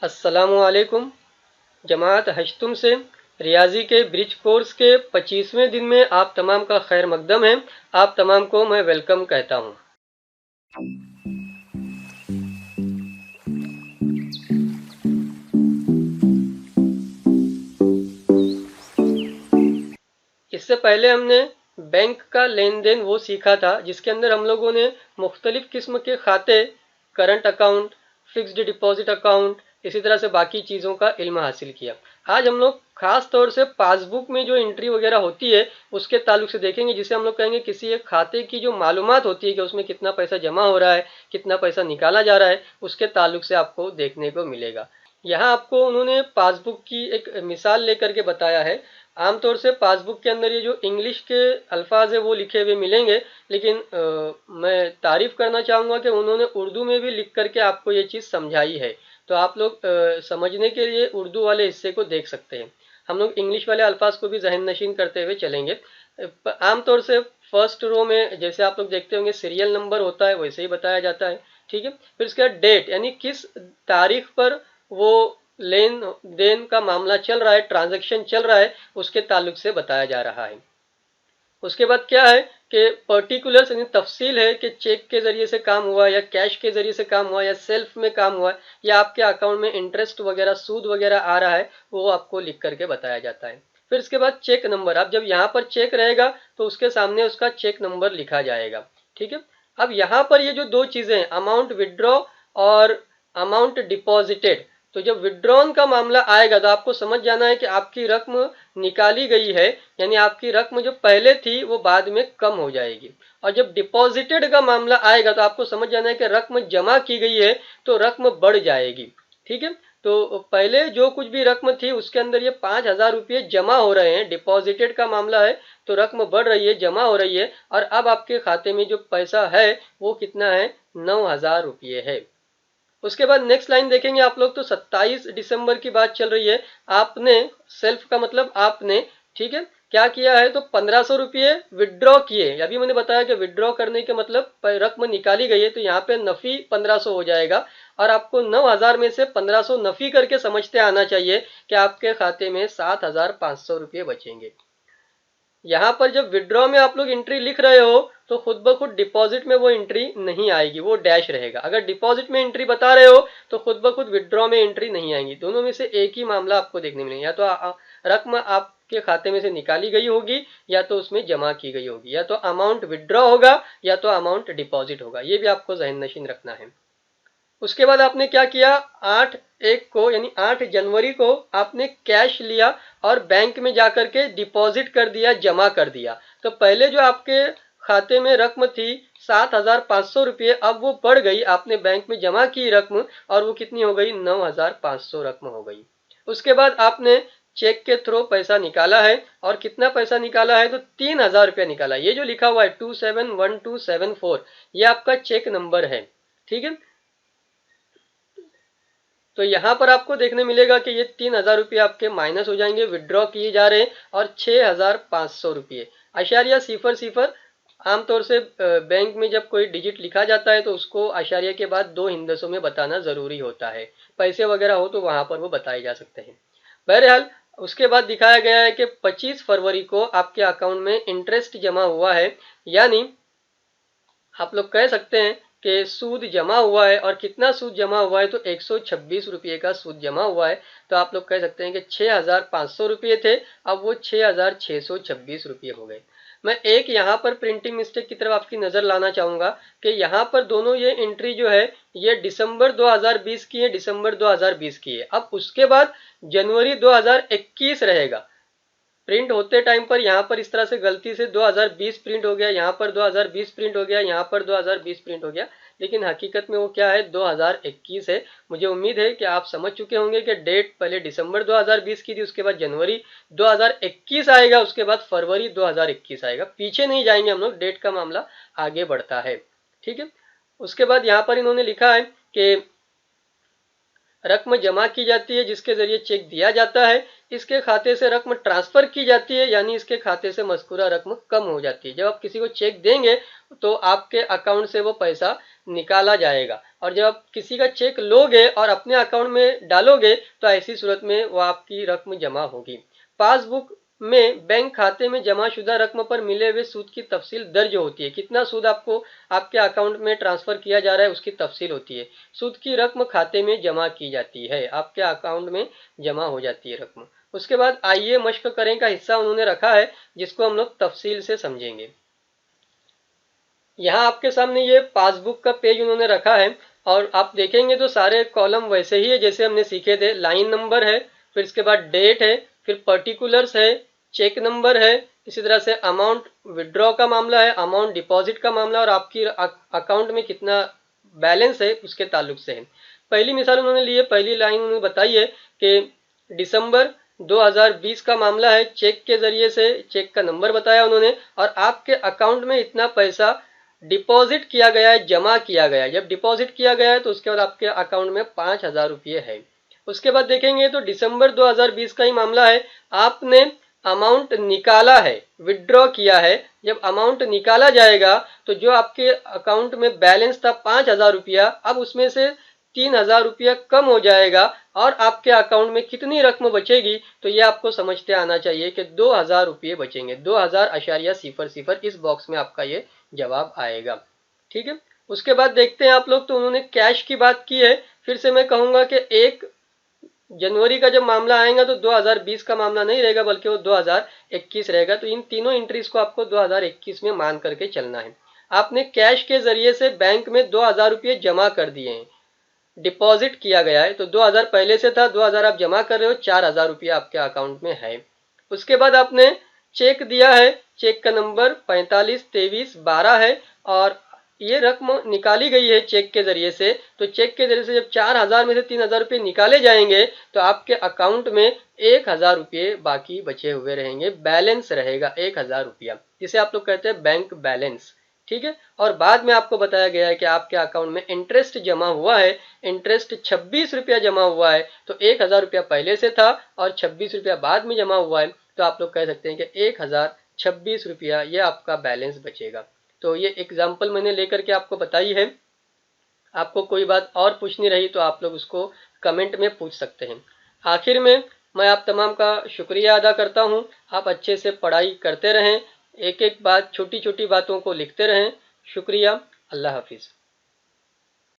अस्सलामुअलैकुम। जमात हश्तुम से रियाजी के ब्रिज कोर्स के 25वें दिन में आप तमाम का खैर मकदम है। आप तमाम को मैं वेलकम कहता हूँ। इससे पहले हमने बैंक का लेन देन वो सीखा था जिसके अंदर हम लोगों ने मुख्तलिफ किस्म के खाते, current account, fixed deposit account, इसी तरह से बाकी चीज़ों का इल्म हासिल किया। आज हम लोग खास तौर से पासबुक में जो एंट्री वगैरह होती है उसके ताल्लुक से देखेंगे, जिसे हम लोग कहेंगे किसी एक खाते की जो मालूमात होती है कि उसमें कितना पैसा जमा हो रहा है, कितना पैसा निकाला जा रहा है, उसके ताल्लुक से आपको देखने को मिलेगा। यहाँ आपको उन्होंने पासबुक की एक मिसाल लेकर के बताया है। आमतौर से पासबुक के अंदर ये जो इंग्लिश के अल्फाज है वो लिखे हुए मिलेंगे, लेकिन मैं तारीफ करना चाहूँगा कि उन्होंने उर्दू में भी लिख करके आपको ये चीज़ समझाई है। तो आप लोग समझने के लिए उर्दू वाले हिस्से को देख सकते हैं। हम लोग इंग्लिश वाले अल्फाज को भी जहन नशीन करते हुए चलेंगे। आमतौर से फर्स्ट रो में जैसे आप लोग देखते होंगे सीरियल नंबर होता है, वैसे ही बताया जाता है। ठीक है, फिर उसके बाद डेट, यानी किस तारीख पर वो लेन देन का मामला चल रहा है, ट्रांजैक्शन चल रहा है, उसके ताल्लुक से बताया जा रहा है। उसके बाद क्या है कि पर्टिकुलर्स यानी तफसील है कि चेक के जरिए से काम हुआ या कैश के जरिए से काम हुआ या सेल्फ में काम हुआ या आपके अकाउंट में इंटरेस्ट वगैरह सूद वगैरह आ रहा है, वो आपको लिख करके बताया जाता है। फिर इसके बाद चेक नंबर, अब जब यहाँ पर चेक रहेगा तो उसके सामने उसका चेक नंबर लिखा जाएगा। ठीक है, अब यहाँ पर ये जो दो चीजें हैं, अमाउंट विड्रॉ और अमाउंट डिपॉजिटेड, तो जब विड्रॉन का मामला आएगा तो आपको समझ जाना है कि आपकी रकम निकाली गई है, यानी आपकी रकम जो पहले थी वो बाद में कम हो जाएगी। और जब डिपॉजिटेड का मामला आएगा तो आपको समझ जाना है कि रकम जमा की गई है तो रकम बढ़ जाएगी। ठीक है, तो पहले जो कुछ भी रकम थी उसके अंदर ये 5,000 रुपये जमा हो रहे हैं, डिपॉजिटेड का मामला है तो रकम बढ़ रही है, जमा हो रही है, और अब आपके खाते में जो पैसा है वो कितना है, 9,000 रुपये है। उसके बाद नेक्स्ट लाइन देखेंगे आप लोग तो 27 दिसंबर की बात चल रही है। आपने, सेल्फ का मतलब आपने, ठीक है, क्या किया है तो 1,500 रुपये विड्रॉ किए। अभी मैंने बताया कि विड्रॉ करने के मतलब रकम निकाली गई है तो यहाँ पे नफी 1,500 हो जाएगा, और आपको 9,000 में से 1,500 नफी करके समझते आना चाहिए कि आपके खाते में 7,500 रुपये बचेंगे। यहाँ पर जब विड्रॉ में आप लोग एंट्री लिख रहे हो तो खुद ब खुद डिपॉजिट में वो एंट्री नहीं आएगी, वो डैश रहेगा। अगर डिपॉजिट में एंट्री बता रहे हो तो खुद ब खुद विड्रॉ में एंट्री नहीं आएंगी। दोनों में से एक ही मामला आपको देखने मिलेगा, या तो रकम आपके खाते में से निकाली गई होगी या तो उसमें जमा की गई होगी, या तो अमाउंट विड्रॉ होगा या तो अमाउंट डिपॉजिट होगा। ये भी आपको जहन नशीन रखना है। उसके बाद आपने क्या किया, 8/1 को यानी 8 जनवरी को आपने कैश लिया और बैंक में जाकर के डिपॉजिट कर दिया, जमा कर दिया। तो पहले जो आपके खाते में रकम थी 7,500 रुपये, अब वो बढ़ गई, आपने बैंक में जमा की रकम और वो कितनी हो गई, 9,500 रकम हो गई। उसके बाद आपने चेक के थ्रू पैसा निकाला है, और कितना पैसा निकाला है तो 3,000 रुपया निकाला। ये जो लिखा हुआ है 271274, ये आपका चेक नंबर है। ठीक है, तो यहाँ पर आपको देखने मिलेगा कि ये 3,000 रुपये आपके माइनस हो जाएंगे, विड्रॉ किए जा रहे हैं, और 6,500 रुपये आशारिया सिफर सिफर। आमतौर से बैंक में जब कोई डिजिट लिखा जाता है तो उसको आशारिया के बाद 2 हिंदसों में बताना जरूरी होता है। पैसे वगैरह हो तो वहां पर वो बताए जा सकते हैं। बहरहाल उसके बाद दिखाया गया है कि 25 फरवरी को आपके अकाउंट में इंटरेस्ट जमा हुआ है, यानी आप लोग कह सकते हैं कि सूद जमा हुआ है। और कितना सूद जमा हुआ है तो 126 रुपये का सूद जमा हुआ है। तो आप लोग कह सकते हैं कि 6,500 रुपये थे, अब वो 6,626 रुपये हो गए। मैं एक यहाँ पर प्रिंटिंग मिस्टेक की तरफ आपकी नजर लाना चाहूंगा कि यहाँ पर दोनों ये एंट्री जो है ये दिसंबर 2020 की है, दिसंबर 2020 की है। अब उसके बाद जनवरी 2021 रहेगा। प्रिंट होते टाइम पर यहाँ पर इस तरह से गलती से 2020 प्रिंट हो गया, यहाँ पर 2020 प्रिंट हो गया, यहाँ पर 2020 प्रिंट हो गया, लेकिन हकीकत में वो क्या है, 2021 है। मुझे उम्मीद है कि आप समझ चुके होंगे कि डेट पहले दिसंबर 2020 की थी, उसके बाद जनवरी 2021 आएगा, उसके बाद फरवरी 2021 आएगा। पीछे नहीं जाएंगे हम लोग, डेट का मामला आगे बढ़ता है। ठीक है, उसके बाद यहाँ पर इन्होंने लिखा है कि रकम जमा की जाती है जिसके जरिए चेक दिया जाता है। इसके खाते से रकम ट्रांसफर की जाती है, यानी इसके खाते से मज़कूरा रकम कम हो जाती है। जब आप किसी को चेक देंगे तो आपके अकाउंट से वो पैसा निकाला जाएगा, और जब आप किसी का चेक लोगे और अपने अकाउंट में डालोगे तो ऐसी सूरत में वो आपकी रकम जमा होगी। पासबुक में बैंक खाते में जमाशुदा रकम पर मिले हुए सूद की तफसील दर्ज होती है। कितना सूद आपको आपके अकाउंट में ट्रांसफर किया जा रहा है उसकी तफसील होती है। सूद की रकम खाते में जमा की जाती है, आपके अकाउंट में जमा हो जाती है रकम। उसके बाद आइए मश्क करें का हिस्सा उन्होंने रखा है, जिसको हम लोग तफसील से समझेंगे। यहाँ आपके सामने ये पासबुक का पेज उन्होंने रखा है, और आप देखेंगे तो सारे कॉलम वैसे ही है जैसे हमने सीखे थे। लाइन नंबर है, फिर इसके बाद डेट है, फिर पर्टिकुलर्स है, चेक नंबर है, इसी तरह से अमाउंट विड्रॉ का मामला है, अमाउंट डिपॉजिट का मामला, और आपकी अकाउंट में कितना बैलेंस है उसके ताल्लुक से है। पहली मिसाल उन्होंने ली है, पहली लाइन उन्होंने बताई है कि दिसंबर 2020 का मामला है, चेक के जरिए से चेक का नंबर बताया उन्होंने, और आपके अकाउंट में इतना पैसा डिपॉजिट किया गया है, जमा किया गया है। जब डिपॉजिट किया गया है तो उसके बाद आपके अकाउंट में 5,000 रुपये है। उसके बाद देखेंगे तो दिसंबर 2020 का ही मामला है, आपने अमाउंट निकाला है, विड्रॉ किया है। जब अमाउंट निकाला जाएगा तो जो आपके अकाउंट में बैलेंस था 5,000 रुपया, अब उसमें से 3,000 रुपया कम हो जाएगा, और आपके अकाउंट में कितनी रकम बचेगी तो ये आपको समझते आना चाहिए कि 2,000 रुपये बचेंगे। 2,000,000 इस बॉक्स में आपका ये जवाब आएगा। ठीक है, उसके बाद देखते हैं आप लोग, तो उन्होंने कैश की बात की है। फिर से मैं कहूंगा कि 1 जनवरी का जब मामला आएगा तो 2020 का मामला नहीं रहेगा, बल्कि वो 2021 रहेगा। तो इन तीनों एंट्रीज को आपको 2021 में मान करके चलना है। आपने कैश के जरिए से बैंक में 2,000 रुपये जमा कर दिए हैं, डिपॉजिट किया गया है, तो 2,000 पहले से था, 2,000 आप जमा कर रहे हो, 4,000 रुपया आपके अकाउंट में है। उसके बाद आपने चेक दिया है, चेक का नंबर 452312 है, और ये रकम निकाली गई है चेक के जरिए से। तो चेक के जरिए से जब 4,000 में से 3,000 रुपये निकाले जाएंगे तो आपके अकाउंट में 1,000 रुपये बाकी बचे हुए रहेंगे, बैलेंस रहेगा 1,000 रुपया, जिसे आप लोग कहते हैं बैंक बैलेंस। ठीक है, और बाद में आपको बताया गया है कि आपके अकाउंट में इंटरेस्ट जमा हुआ है, इंटरेस्ट 26 रुपया जमा हुआ है। तो 1,000 रुपया पहले से था और 26 रुपया बाद में जमा हुआ है, तो आप लोग कह सकते हैं कि 1,026 रुपया ये आपका बैलेंस बचेगा। तो ये एग्जाम्पल मैंने लेकर के आपको बताई है। आपको कोई बात और पूछनी रही तो आप लोग उसको कमेंट में पूछ सकते हैं। आखिर में मैं आप तमाम का शुक्रिया अदा करता हूँ। आप अच्छे से पढ़ाई करते रहें, एक एक बात, छोटी छोटी बातों को लिखते रहें। शुक्रिया, अल्लाह हाफिज़।